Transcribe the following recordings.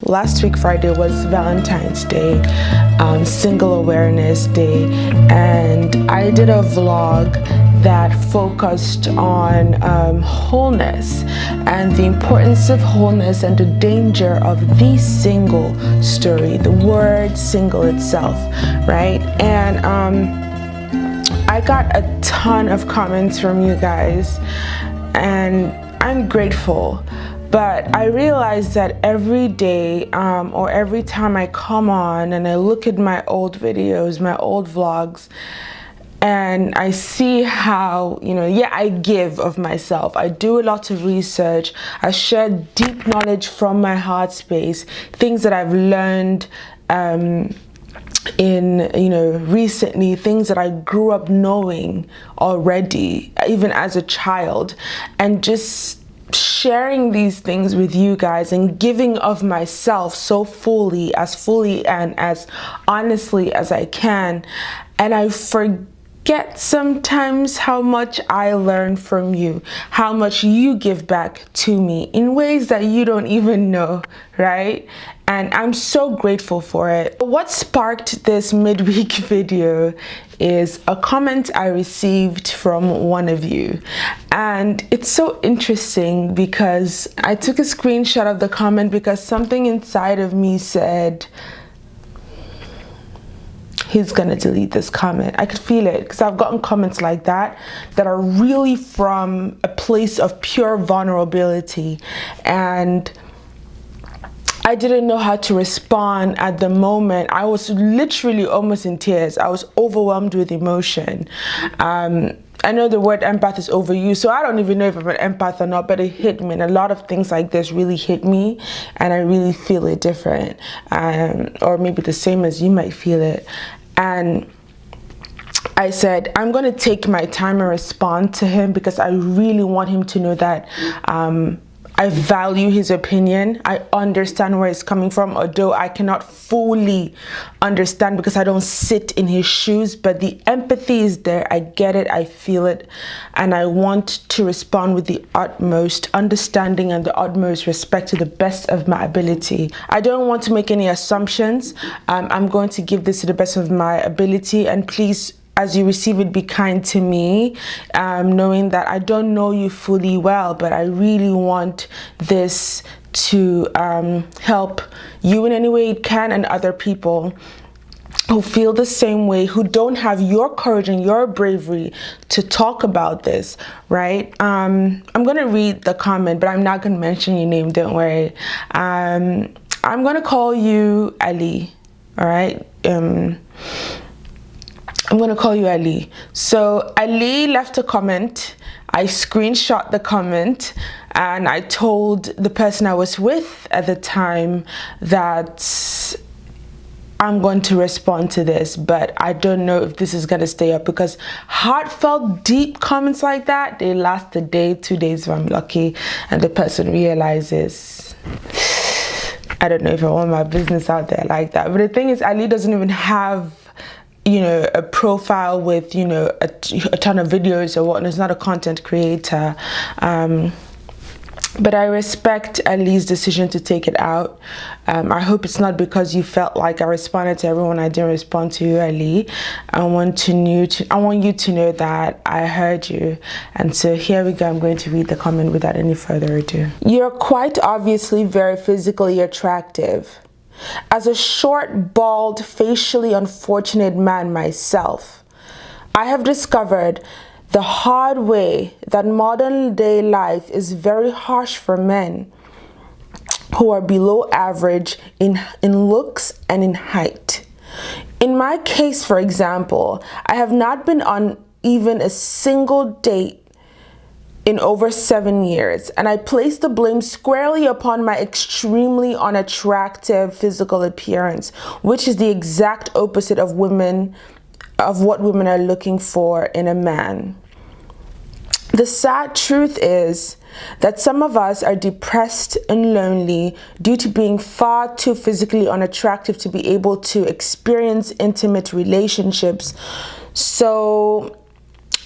last week Friday was Valentine's Day, Single Awareness Day, and I did a vlog that focused on wholeness and the importance of wholeness and the danger of the single story, the word single itself, right? And I got a ton of comments from you guys, and I'm grateful. But I realized that every day or every time I come on and I look at my old videos, my old vlogs, and I see how, I give of myself. I do a lot of research. I share deep knowledge from my heart space, things that I've learned recently, things that I grew up knowing already, even as a child, and just sharing these things with you guys and giving of myself so fully and as honestly as I can. And I forget sometimes how much I learn from you, how much you give back to me in ways that you don't even know, right? And I'm so grateful for it. What sparked this midweek video is a comment I received from one of you. And it's so interesting because I took a screenshot of the comment because something inside of me said, he's gonna delete this comment. I could feel it because I've gotten comments like that are really from a place of pure vulnerability, and I didn't know how to respond at the moment. I was literally almost in tears. I was overwhelmed with emotion. I know the word empath is overused, so I don't even know if I'm an empath or not, but it hit me, and a lot of things like this really hit me, and I really feel it different, or maybe the same as you might feel it. And I said, I'm going to take my time and respond to him because I really want him to know that I value his opinion. I understand where he's coming from, although I cannot fully understand because I don't sit in his shoes, but the empathy is there. I get it, I feel it, and I want to respond with the utmost understanding and the utmost respect to the best of my ability. I don't want to make any assumptions. I'm going to give this to the best of my ability, and please, as you receive it, be kind to me, knowing that I don't know you fully well, but I really want this to help you in any way it can, and other people who feel the same way, who don't have your courage and your bravery to talk about this, right? I'm gonna read the comment, but I'm not gonna mention your name, don't worry. I'm gonna call you Ali, all right? I'm going to call you Ali. So Ali left a comment. I screenshot the comment, and I told the person I was with at the time that I'm going to respond to this, but I don't know if this is going to stay up, because heartfelt, deep comments like that, they last a day, 2 days if I'm lucky, and the person realizes, I don't know if I want my business out there like that. But the thing is, Ali doesn't even have a profile with, a ton of videos or whatnot. He's not a content creator. But I respect Ali's decision to take it out. I hope it's not because you felt like I responded to everyone. I didn't respond to you, Ali. I want you to know that I heard you. And so here we go. I'm going to read the comment without any further ado. You're quite obviously very physically attractive. As a short, bald, facially unfortunate man myself, I have discovered the hard way that modern day life is very harsh for men who are below average in looks and in height. In my case, for example, I have not been on even a single date in over 7 years, and I place the blame squarely upon my extremely unattractive physical appearance, which is the exact opposite of what women are looking for in a man. The sad truth is that some of us are depressed and lonely due to being far too physically unattractive to be able to experience intimate relationships. So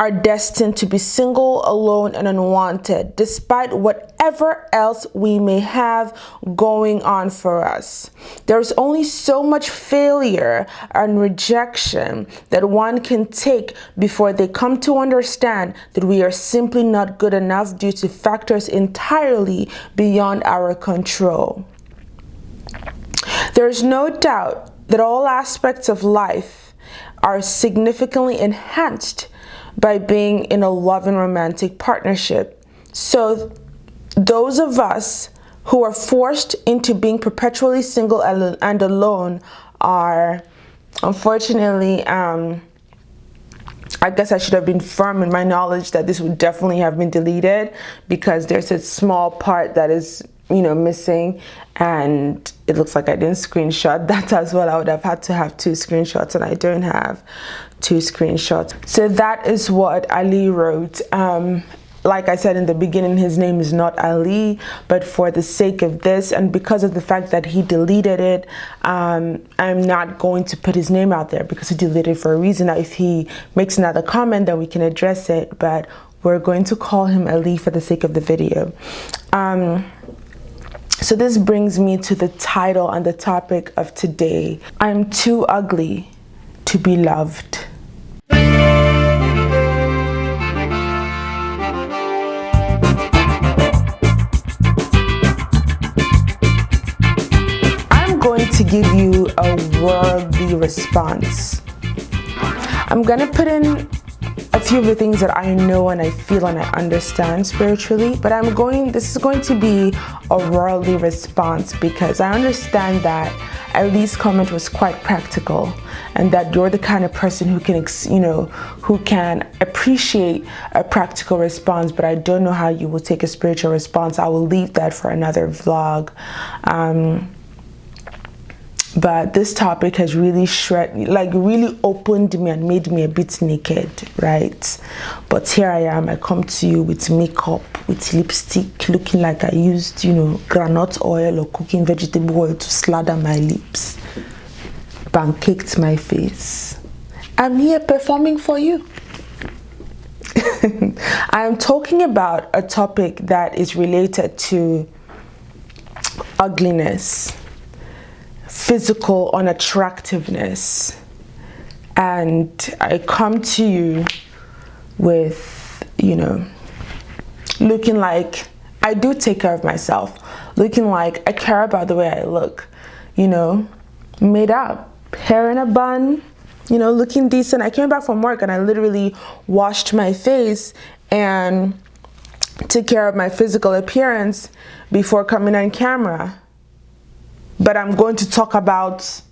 are destined to be single, alone, and unwanted, despite whatever else we may have going on for us. There's only so much failure and rejection that one can take before they come to understand that we are simply not good enough due to factors entirely beyond our control. There's no doubt that all aspects of life are significantly enhanced by being in a loving romantic partnership. So those of us who are forced into being perpetually single and alone are, unfortunately, I guess I should have been firm in my knowledge that this would definitely have been deleted, because there's a small part that is, missing, and it looks like I didn't screenshot that as well. I would have had to have 2 screenshots, and I don't have 2 screenshots. So that is what Ali wrote. Like I said in the beginning, his name is not Ali, but for the sake of this, and because of the fact that he deleted it, I'm not going to put his name out there, because he deleted it for a reason. Now, if he makes another comment, then we can address it, but we're going to call him Ali for the sake of the video. So this brings me to the title and the topic of today. I'm too ugly to be loved. I'm going to give you a worldly response. I'm going to put in a few of the things that I know and I feel and I understand spiritually, but this is going to be a worldly response, because I understand that Ali's comment was quite practical, and that you're the kind of person who can, who can appreciate a practical response, but I don't know how you will take a spiritual response. I will leave that for another vlog. But this topic has really really opened me and made me a bit naked, right? But here I am, I come to you with makeup, with lipstick, looking like I used, groundnut oil or cooking vegetable oil to slather my lips, pancaked my face. I'm here performing for you. I am talking about a topic that is related to ugliness, physical unattractiveness, and I come to you with, looking like I do take care of myself, looking like I care about the way I look, made up, hair in a bun, looking decent. I came back from work and I literally washed my face and took care of my physical appearance before coming on camera. But I'm going to talk about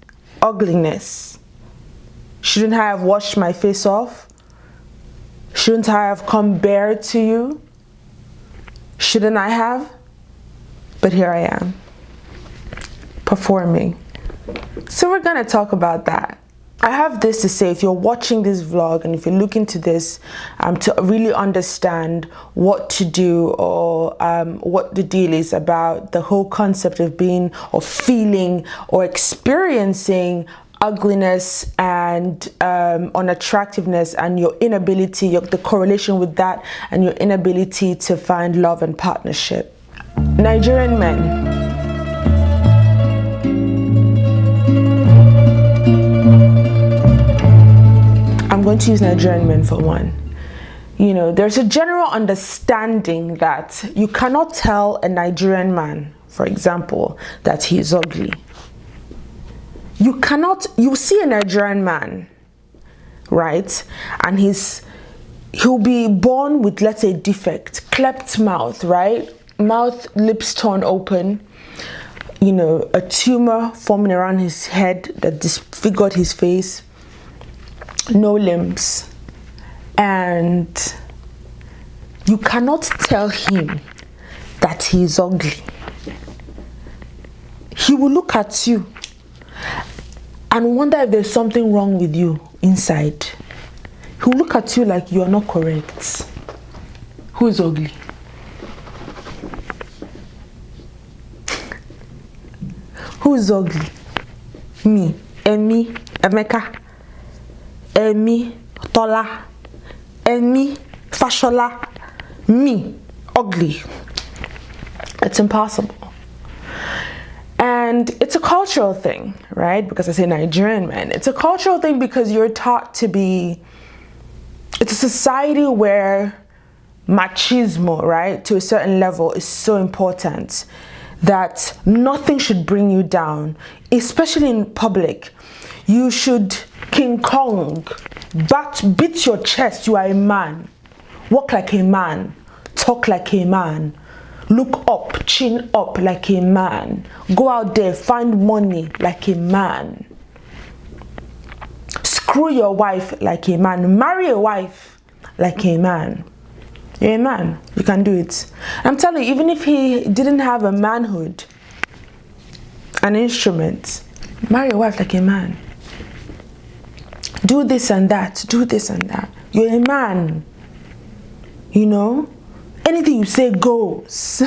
ugliness. Shouldn't I have washed my face off? Shouldn't I have come bare to you? Shouldn't I have? But here I am, performing. So we're gonna talk about that. I have this to say: if you're watching this vlog and if you're looking to this to really understand what to do, or what the deal is about the whole concept of being or feeling or experiencing ugliness and unattractiveness, and your inability, the correlation with that, and your inability to find love and partnership. Nigerian men. I'm going to use Nigerian men for one. There's a general understanding that you cannot tell a Nigerian man, for example, that he is ugly. You see a Nigerian man, right? And he'll be born with, let's say, defect, cleft mouth, right? Mouth, lips torn open, a tumor forming around his head that disfigured his face, no limbs, and you cannot tell him that he is ugly. He will look at you and wonder if there's something wrong with you inside. He'll look at you like you are not correct. Who is ugly? Who is ugly? Me, Emi, Emeka, Emi, Tola, and me, fashola, me, ugly. It's impossible. And it's a cultural thing, right? Because I say Nigerian men. It's a cultural thing because you're taught to be, it's a society where machismo, right, to a certain level is so important that nothing should bring you down, especially in public. You should King Kong, beat your chest, you are a man. Walk like a man, talk like a man. Look up, chin up like a man. Go out there, find money like a man. Screw your wife like a man. Marry a wife like a man. You're a man. You can do it. I'm telling you, even if he didn't have a manhood, an instrument, marry a wife like a man. Do this and that. Do this and that. You're a man. You know? Anything you say goes.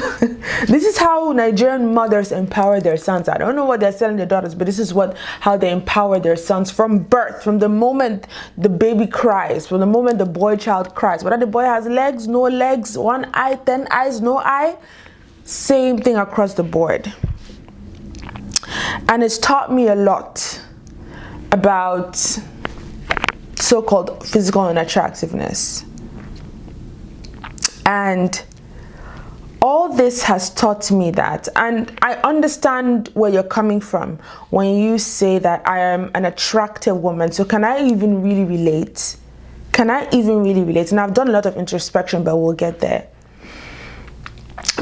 This is how Nigerian mothers empower their sons. I don't know what they're telling their daughters, but this is how they empower their sons from birth, from the moment the baby cries, from the moment the boy child cries. Whether the boy has legs, no legs, 1 eye, 10 eyes, no eye, same thing across the board. And it's taught me a lot about so-called physical unattractiveness. And all this has taught me that, and I understand where you're coming from when you say that I am an attractive woman. So can I even really relate? Can I even really relate? And I've done a lot of introspection, but we'll get there.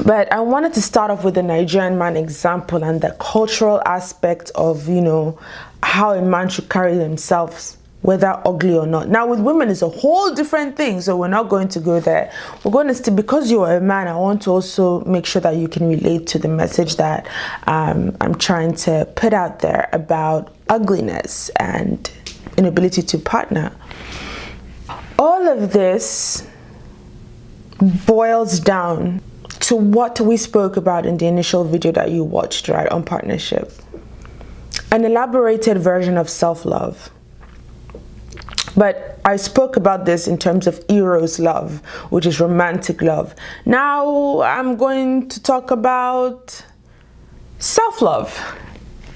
But I wanted to start off with the Nigerian man example and the cultural aspect of, you know, how a man should carry themselves, whether ugly or not. Now with women it's a whole different thing, so we're not going to go there. We're going to still, because you're a man, I want to also make sure that you can relate to the message that I'm trying to put out there about ugliness and inability to partner. All of this boils down to what we spoke about in the initial video that you watched, right, on partnership. An elaborated version of self-love. But I spoke about this in terms of eros love, which is romantic love. Now I'm going to talk about self-love.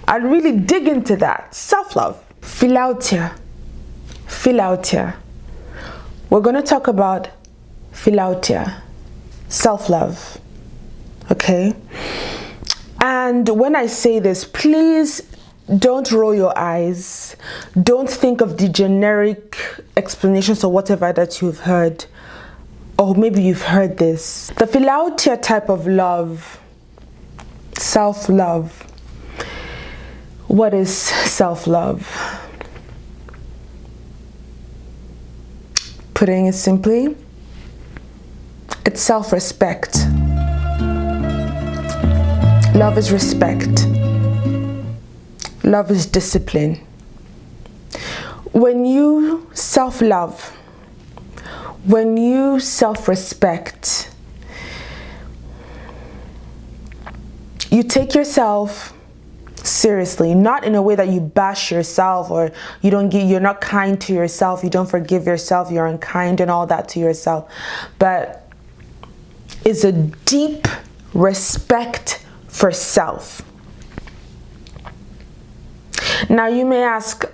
I'll really dig into that. Self-love. Philautia. Philautia. We're going to talk about philautia. Self-love. Okay? And when I say this, please don't roll your eyes. Don't think of the generic explanations or whatever that you've heard. Or maybe you've heard this. The philautia type of love, self-love. What is self-love? Putting it simply, it's self-respect. Love is respect. Love is discipline. When you self-love, when you self-respect, you take yourself seriously, not in a way that you bash yourself or you're not kind to yourself, you don't forgive yourself, you're unkind and all that to yourself, but it's a deep respect for self. Now you may ask,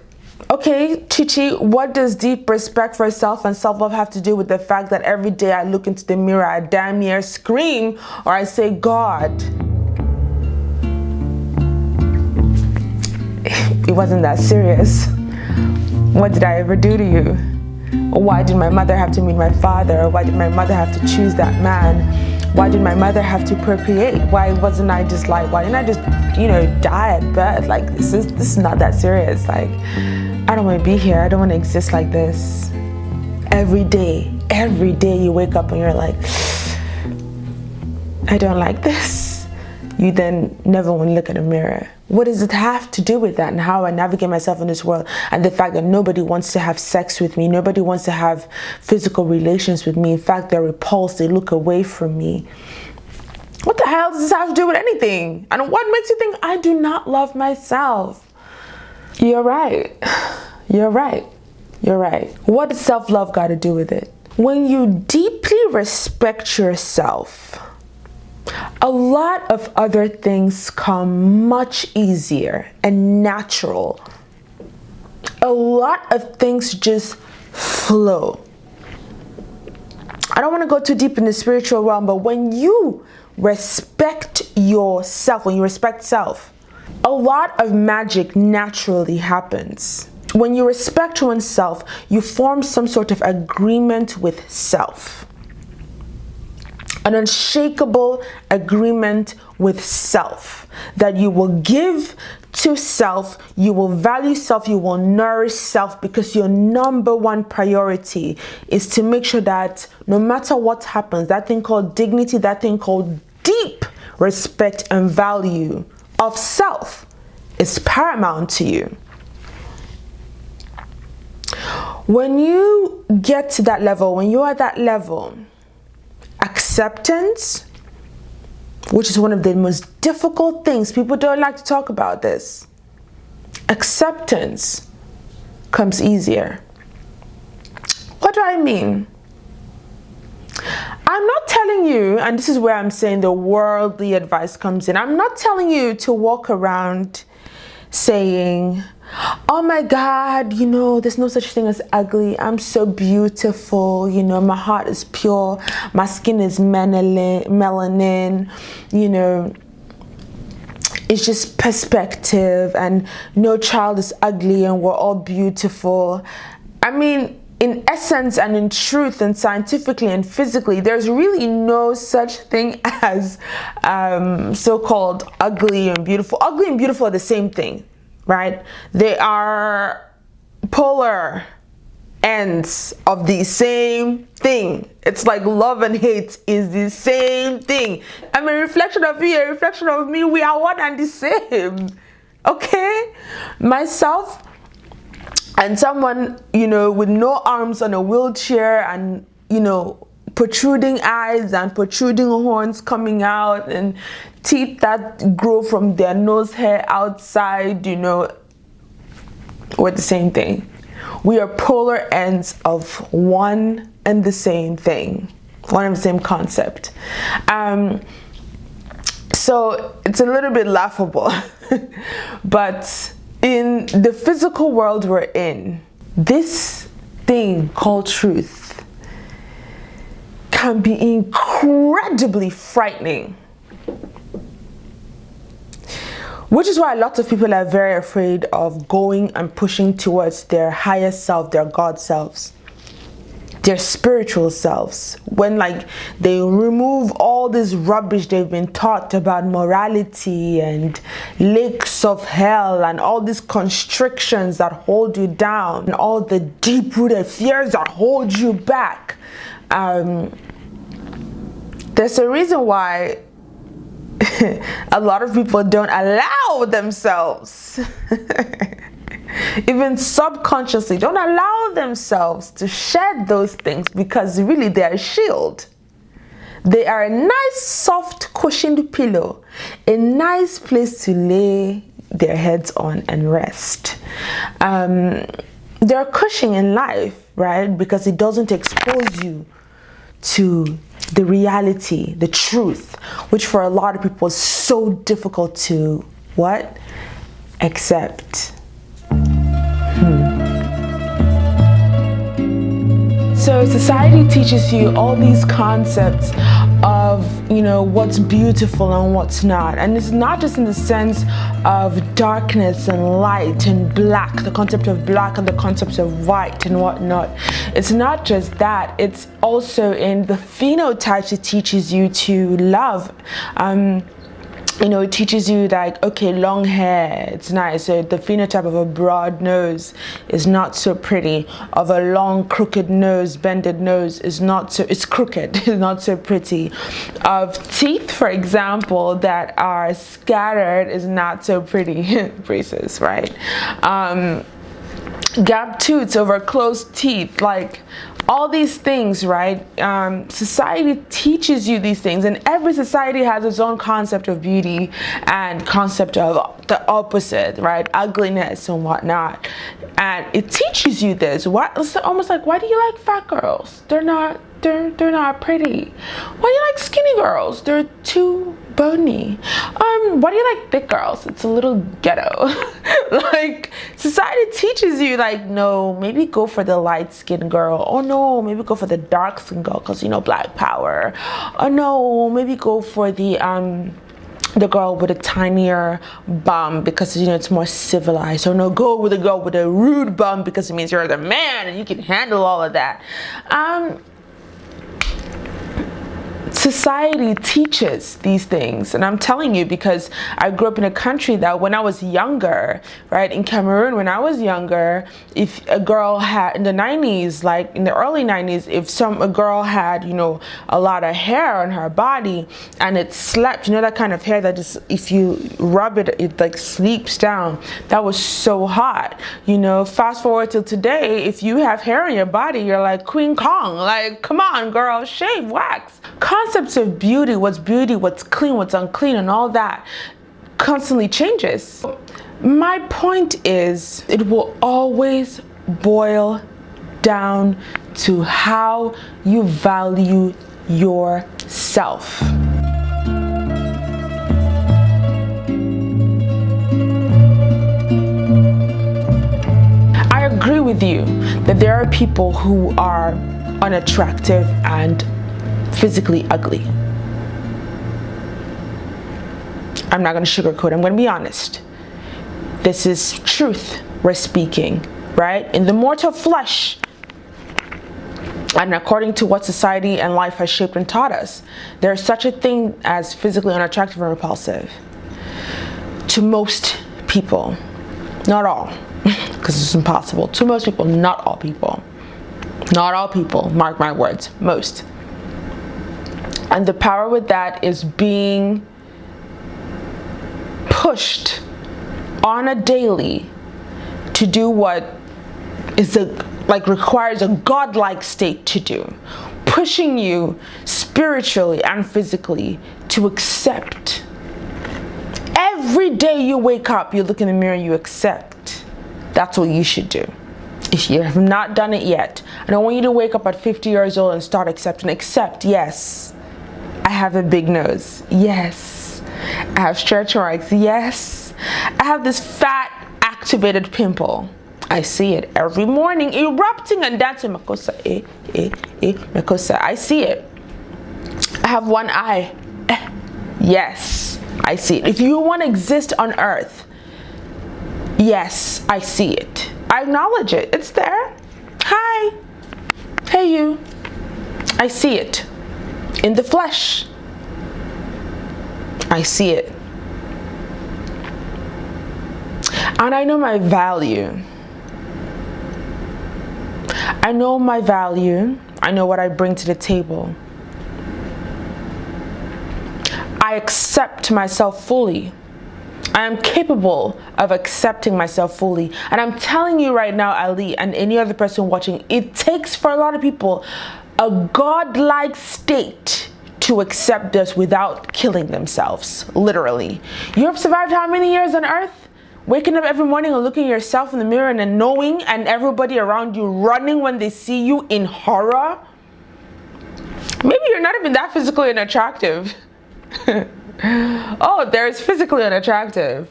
okay, Chichi, what does deep respect for self and self-love have to do with the fact that every day I look into the mirror, I damn near scream or I say, God, it wasn't that serious. What did I ever do to you? Why did my mother have to meet my father? Why did my mother have to choose that man? Why did my mother have to procreate? Why wasn't I just like, why didn't I just, die at birth? Like, this is not that serious. Like, I don't want to be here. I don't want to exist like this. Every day you wake up and you're like, I don't like this. You then never want to look at a mirror. What does it have to do with that and how I navigate myself in this world and the fact that nobody wants to have sex with me, nobody wants to have physical relations with me. In fact, they're repulsed, they look away from me. What the hell does this have to do with anything? And what makes you think I do not love myself? You're right. You're right. You're right. What does self-love got to do with it? When you deeply respect yourself, a lot of other things come much easier and natural. A lot of things just flow. I don't want to go too deep in the spiritual realm, but when you respect yourself, when you respect self, a lot of magic naturally happens. When you respect oneself, you form some sort of agreement with self. An unshakable agreement with self that you will give to self, you will value self, you will nourish self, because your number one priority is to make sure that no matter what happens, that thing called dignity, that thing called deep respect and value of self is paramount to you. When you get to that level, when you are at that level, acceptance, which is one of the most difficult things, people don't like to talk about this. Acceptance comes easier. What do I mean? I'm not telling you, and this is where I'm saying the worldly advice comes in, I'm not telling you to walk around saying, oh my God, you know, there's no such thing as ugly. I'm so beautiful. You know, my heart is pure. My skin is melanin. You know, it's just perspective, and no child is ugly and we're all beautiful. I mean, in essence and in truth and scientifically and physically, there's really no such thing as so-called ugly and beautiful. Ugly and beautiful are the same thing. Right? They are polar ends of the same thing. It's like love and hate is the same thing. I'm a reflection of you, a reflection of me. We are one and the same. Okay? Myself and someone, you know, with no arms on a wheelchair and, you know, protruding eyes and protruding horns coming out and teeth that grow from their nose hair outside, you know, we're the same thing. We are polar ends of one and the same thing, one and the same concept. So it's a little bit laughable, but in the physical world we're in, this thing called truth can be incredibly frightening. Which is why a lot of people are very afraid of going and pushing towards their higher self, their God selves, their spiritual selves. When like they remove all this rubbish they've been taught about morality and lakes of hell and all these constrictions that hold you down and all the deep-rooted fears that hold you back. There's a reason why a lot of people don't allow themselves, even subconsciously, don't allow themselves to shed those things, because really they are a shield. They are a nice, soft, cushioned pillow, a nice place to lay their heads on and rest. They're a cushion in life, right? Because it doesn't expose you to the reality, the truth, which for a lot of people is so difficult to accept. So society teaches you all these concepts of, you know, what's beautiful and what's not. And it's not just in the sense of darkness and light and black, the concept of black and the concept of white and whatnot. It's not just that, it's also in the phenotypes it teaches you to love. You know, it teaches you like, okay, long hair, it's nice. So the phenotype of a broad nose is not so pretty. Of a long, crooked nose, bended nose is not so, it's crooked, it's not so pretty. Of teeth, for example, that are scattered is not so pretty. Braces, right? Gap tooths over closed teeth, like all these things, right? Society teaches you these things, and every society has its own concept of beauty and concept of the opposite, right? Ugliness and whatnot. And it teaches you this. It's almost like, why do you like fat girls? They're not pretty. Why do you like skinny girls? They're too bony. Why do you like thick girls? It's a little ghetto. Like, society teaches you, like, no, maybe go for the light skinned girl. Oh no, maybe go for the dark skinned girl, because, you know, black power. Oh no, maybe go for the girl with a tinier bum, because, you know, it's more civilized. Or no, go with the girl with a rude bum, because it means you're the man and you can handle all of that. Society teaches these things, and I'm telling you, because I grew up in a country that when I was younger, right, in Cameroon, when I was younger, if a girl had, in the 90s, like in the early 90s, if a girl had, you know, a lot of hair on her body and it slept, you know, that kind of hair that just, if you rub it, it like sleeps down, that was so hot. You know, fast forward till today, if you have hair on your body, you're like Queen Kong. Like, come on, girl, shave, wax. Concepts of beauty, what's clean, what's unclean, and all that constantly changes. My point is, it will always boil down to how you value yourself. I agree with you that there are people who are unattractive and physically ugly. I'm not going to sugarcoat. I'm going to be honest. This is truth we're speaking, right? In the mortal flesh, and according to what society and life has shaped and taught us, there's such a thing as physically unattractive and repulsive to most people. Not all, because it's impossible. To most people, not all people. Not all people, mark my words, most. And the power with that is being pushed on a daily to do what is requires a godlike state to do, pushing you spiritually and physically to accept. Every day you wake up, you look in the mirror, you accept. That's what you should do. If you have not done it yet, I don't want you to wake up at 50 years old and start accepting. Accept, yes, I have a big nose. Yes, I have stretch marks. Yes, I have this fat activated pimple. I see it every morning, erupting and dancing. Makosa, makosa. I see it. I have one eye. Yes, I see it. If you want to exist on earth, yes, I see it. I acknowledge it. It's there. Hi. Hey, you. I see it. In the flesh. I see it. And I know my value. I know my value. I know what I bring to the table. I accept myself fully. I am capable of accepting myself fully. And I'm telling you right now, Ali, and any other person watching, it takes for a lot of people a godlike state to accept this without killing themselves, literally. You have survived how many years on earth? Waking up every morning and looking at yourself in the mirror and then knowing, and everybody around you running when they see you in horror. Maybe you're not even that physically unattractive. Oh, there's physically unattractive.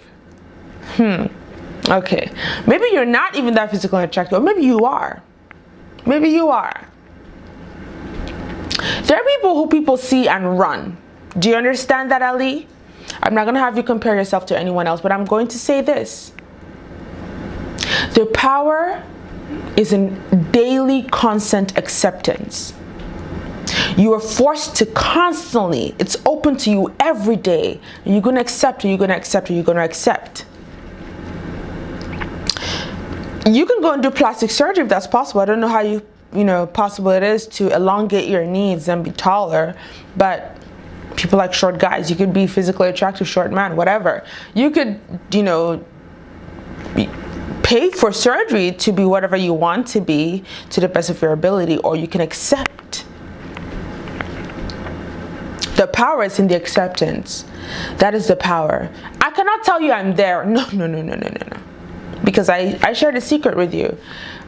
Okay. Maybe you're not even that physically unattractive, or maybe you are. Maybe you are. There are people who people see and run. Do you understand that, Ali? I'm not going to have you compare yourself to anyone else, but I'm going to say this. The power is in daily constant acceptance. You are forced to constantly, it's open to you every day. You're going to accept, you're going to accept, you're going to accept. You can go and do plastic surgery if that's possible. I don't know how possible it is to elongate your knees and be taller, but people like short guys, you could be physically attractive, short man, whatever. You could, pay for surgery to be whatever you want to be to the best of your ability, or you can accept. The power is in the acceptance. That is the power. I cannot tell you I'm there. No. Because I shared a secret with you.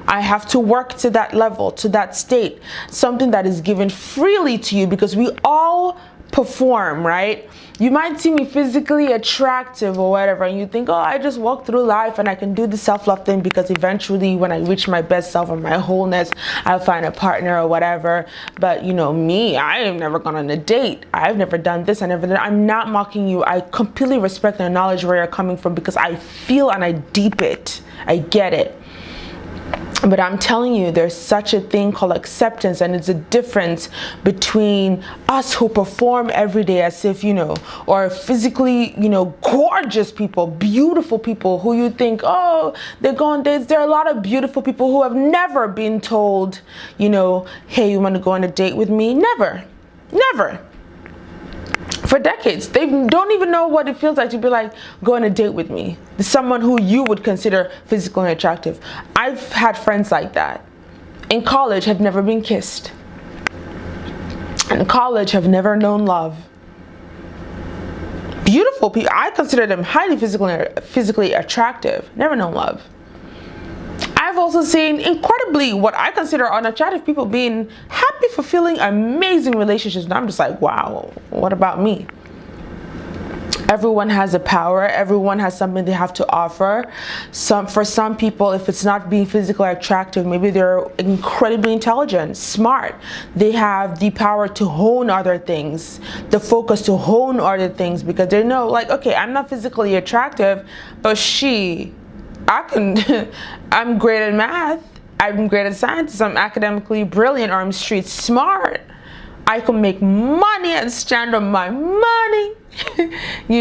I have to work to that level, to that state, something that is given freely to you, because we all perform, right? You might see me physically attractive or whatever, and you think, oh, I just walk through life and I can do the self-love thing, because eventually when I reach my best self or my wholeness, I'll find a partner or whatever. But you know me, I have never gone on a date. I've never done this. I'm not mocking you. I completely respect and acknowledge where you're coming from, because I feel and I deep it. I get it. But I'm telling you, there's such a thing called acceptance, and it's a difference between us who perform every day as if, or physically, gorgeous people, beautiful people who you think, oh, they go on dates. There are a lot of beautiful people who have never been told, hey, you want to go on a date with me? Never. For decades, they don't even know what it feels like to be like, go on a date with me. Someone who you would consider physically attractive. I've had friends like that. In college, have never been kissed. In college, have never known love. Beautiful people, I consider them highly physically attractive. Never known love. I've also seen incredibly what I consider unattractive people being happy, fulfilling, amazing relationships. And I'm just like, wow, what about me? Everyone has a power. Everyone has something they have to offer. For some people, if it's not being physically attractive, maybe they're incredibly intelligent, smart. They have the power to hone other things, the focus to hone other things, because they know, like, okay, I'm not physically attractive, but I'm great at math, I'm great at science, I'm academically brilliant, or I'm street smart. I can make money and stand on my money. We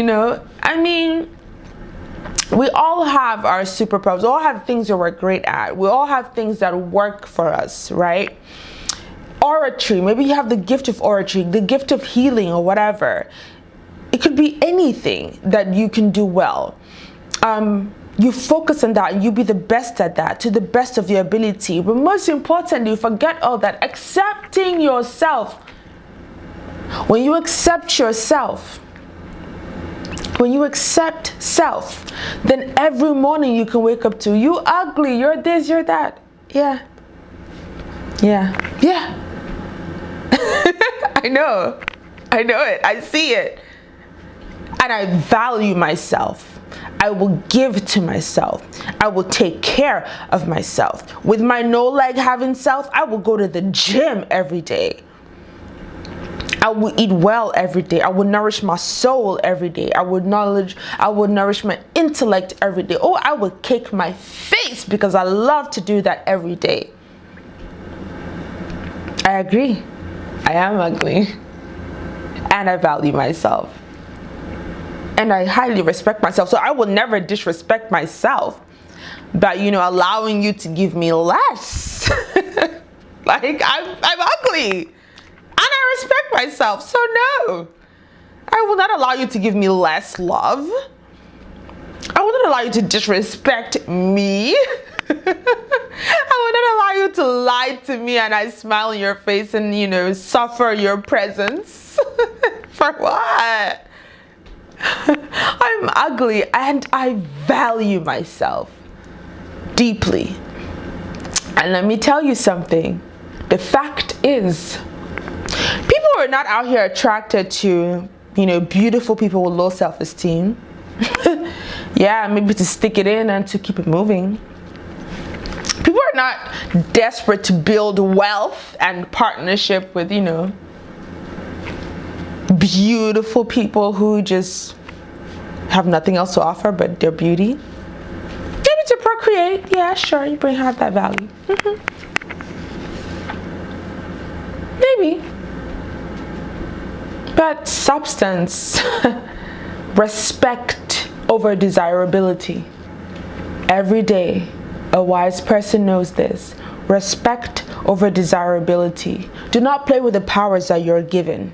all have our superpowers. We all have things that we're great at. We all have things that work for us, right? Oratory, maybe you have the gift of oratory, the gift of healing, or whatever. It could be anything that you can do well. You focus on that and you be the best at that, to the best of your ability. But most importantly, forget all that. Accepting yourself. When you accept yourself, when you accept self, then every morning you can wake up to, you ugly, you're this, you're that. Yeah. I know it. I see it. And I value myself. I will give to myself. I will take care of myself. With my no leg having self, I will go to the gym every day. I will eat well every day. I will nourish my soul every day. I will nourish my intellect every day. Oh, I will cake my face, because I love to do that every day. I agree. I am ugly. And I value myself. And I highly respect myself. So I will never disrespect myself by, allowing you to give me less. Like, I'm ugly. And I respect myself. So no. I will not allow you to give me less love. I will not allow you to disrespect me. I will not allow you to lie to me and I smile in your face and, suffer your presence. For what? I'm ugly and I value myself deeply. And let me tell you something. The fact is, people are not out here attracted to, beautiful people with low self-esteem. Yeah, maybe to stick it in and to keep it moving. People are not desperate to build wealth and partnership with, beautiful people who just have nothing else to offer but their beauty. Maybe to procreate. Yeah, sure, you have that value. Maybe. But substance, respect over desirability. Every day, a wise person knows this. Respect over desirability. Do not play with the powers that you're given.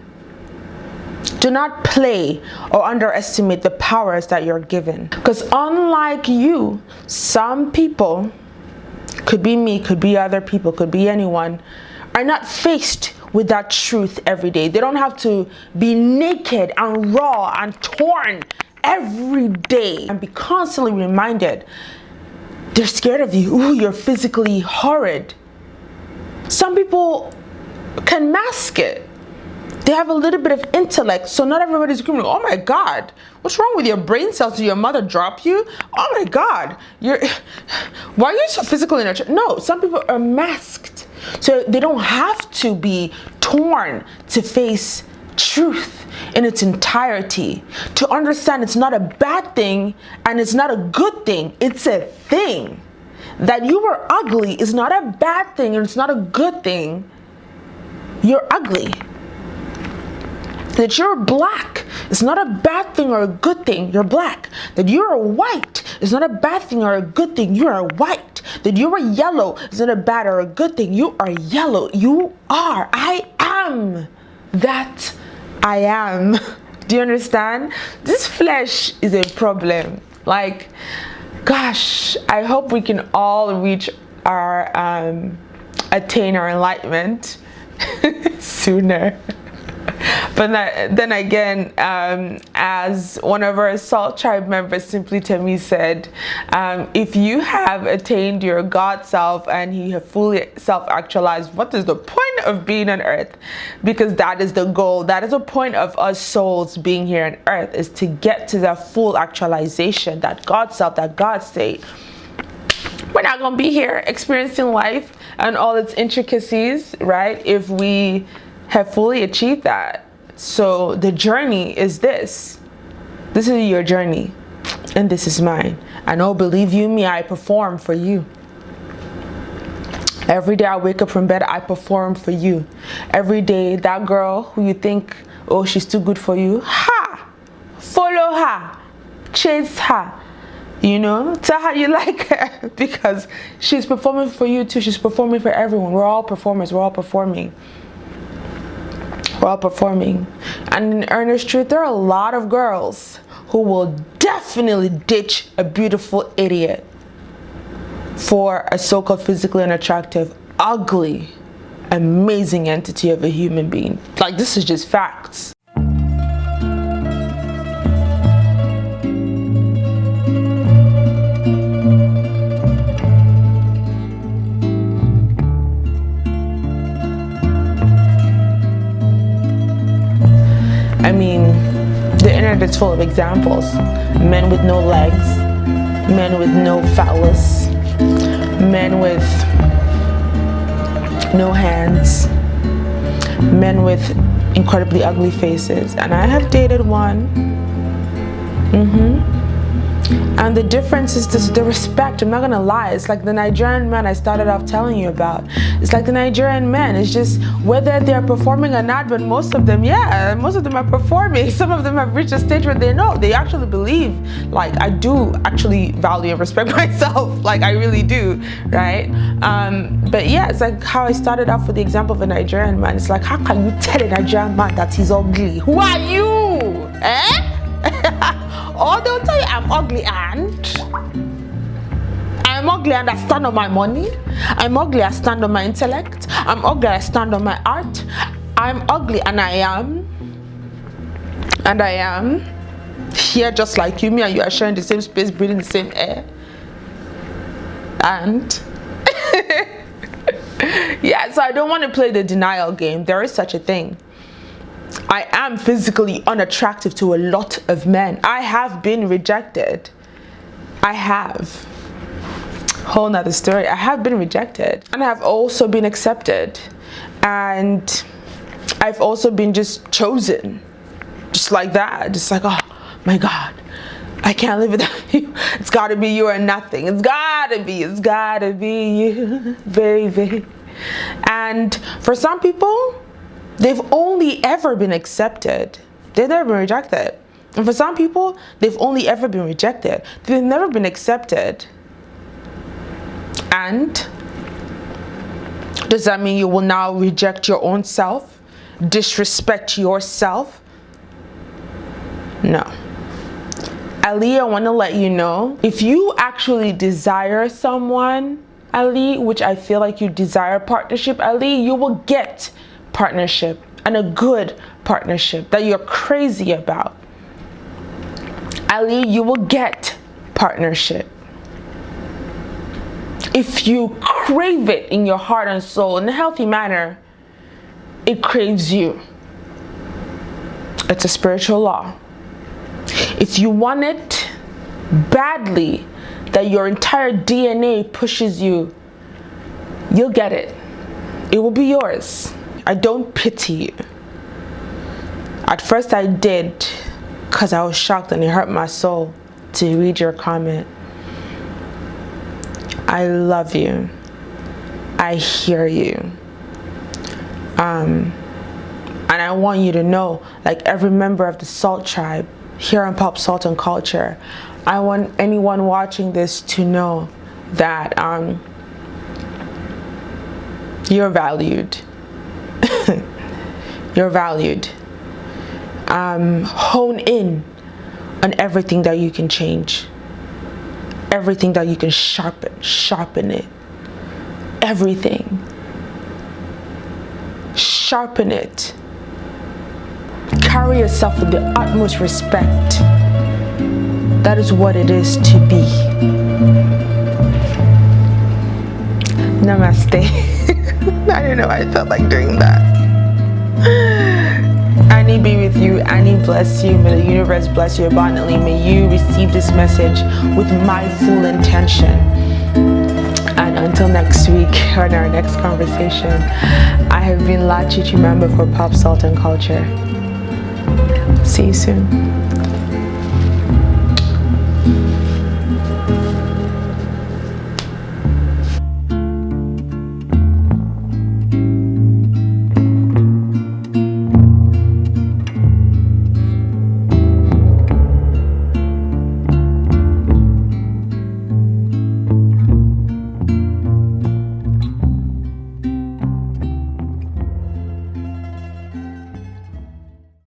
Do Do not play or underestimate the powers that you're given. Because unlike you, some people, could be me, could be other people, could be anyone, are not faced with that truth every day. They don't have to be naked and raw and torn every day and be constantly reminded they're scared of you. Ooh, you're physically horrid. Some people can mask it. They have a little bit of intellect, so not everybody's screaming, oh my God, what's wrong with your brain cells? Did your mother drop you? Oh my God, why are you so physically unattractive? No, some people are masked, so they don't have to be torn to face truth in its entirety, to understand it's not a bad thing and it's not a good thing. It's a thing. That you were ugly is not a bad thing and it's not a good thing. You're ugly. That you're black is not a bad thing or a good thing. You're black. That you're white is not a bad thing or a good thing. You are white. That you are yellow is not a bad or a good thing. You are yellow. You are. I am that I am. Do you understand? This flesh is a problem. Like, gosh, I hope we can all reach our attain our enlightenment sooner. But then again, as one of our Salt Tribe members, Simply Temi, said, if you have attained your God self and you have fully self-actualized, what is the point of being on earth? Because that is the goal. That is the point of us souls being here on earth, is to get to that full actualization, that God self, that God state. We're not going to be here experiencing life and all its intricacies, right, if we have fully achieved that. So the journey is this. This is your journey and this is mine. I know, believe you me, I perform for you. Every day I wake up from bed, I perform for you. Every day, that girl who you think, oh, she's too good for you, follow her, chase her, you know, tell her you like her, because she's performing for you too. She's performing for everyone. We're all performers. We're all performing. We're all performing. And in earnest truth, there are a lot of girls who will definitely ditch a beautiful idiot for a so-called physically unattractive, ugly, amazing entity of a human being. Like, this is just facts. I mean, the internet is full of examples. Men with no legs, men with no phallus, men with no hands, men with incredibly ugly faces. And I have dated one. And the difference is this, the respect. I'm not gonna lie, it's like the Nigerian men I started off telling you about. It's like the Nigerian men, it's just whether they're performing or not, but most of them, yeah, most of them are performing. Some of them have reached a stage where they know, they actually believe, like, I do actually value and respect myself, like I really do, right? But yeah, it's like how I started off with the example of a Nigerian man. It's like, how can you tell a Nigerian man that he's ugly? Who are you? Or they'll tell you I'm ugly and I'm ugly and I stand on my money. I'm ugly, I stand on my intellect. I'm ugly, I stand on my art. I'm ugly and I am. And I am here just like you. Me and you are sharing the same space, breathing the same air. And yeah, so I don't want to play the denial game. There is such a thing. I am physically unattractive to a lot of men. I have been rejected. I have. Whole nother story. I have been rejected. And I have also been accepted. And I've also been just chosen. Just like that. Just like, oh my God, I can't live without you. It's gotta be you or nothing. It's gotta be you, baby. And for some people, they've only ever been accepted. They've never been rejected. And for some people, they've only ever been rejected. They've never been accepted. And does that mean you will now reject your own self? Disrespect yourself? No. Ali, I want to let you know, if you actually desire someone, Ali, which I feel like you desire partnership, Ali, you will get partnership, and a good partnership that you're crazy about. Ali, you will get partnership. If you crave it in your heart and soul in a healthy manner, it craves you. It's a spiritual law. If you want it badly, that your entire DNA pushes you, you'll get it. It will be yours. I don't pity you. At first I did, because I was shocked and it hurt my soul to read your comment. I love you. I hear you. And I want you to know, like every member of the Salt Tribe here on Pop Salt and Culture, I want anyone watching this to know that you're valued. You're valued. Hone in on everything that you can change. Everything that you can sharpen it. Everything. Sharpen it. Carry yourself with the utmost respect. That is what it is to be. Namaste. I don't know why I felt like doing that. Annie be with you. Annie bless you. May the universe bless you abundantly. May you receive this message with my full intention. And until next week, on our next conversation, I have been La Chichi member for Pop Salt and Culture. See you soon.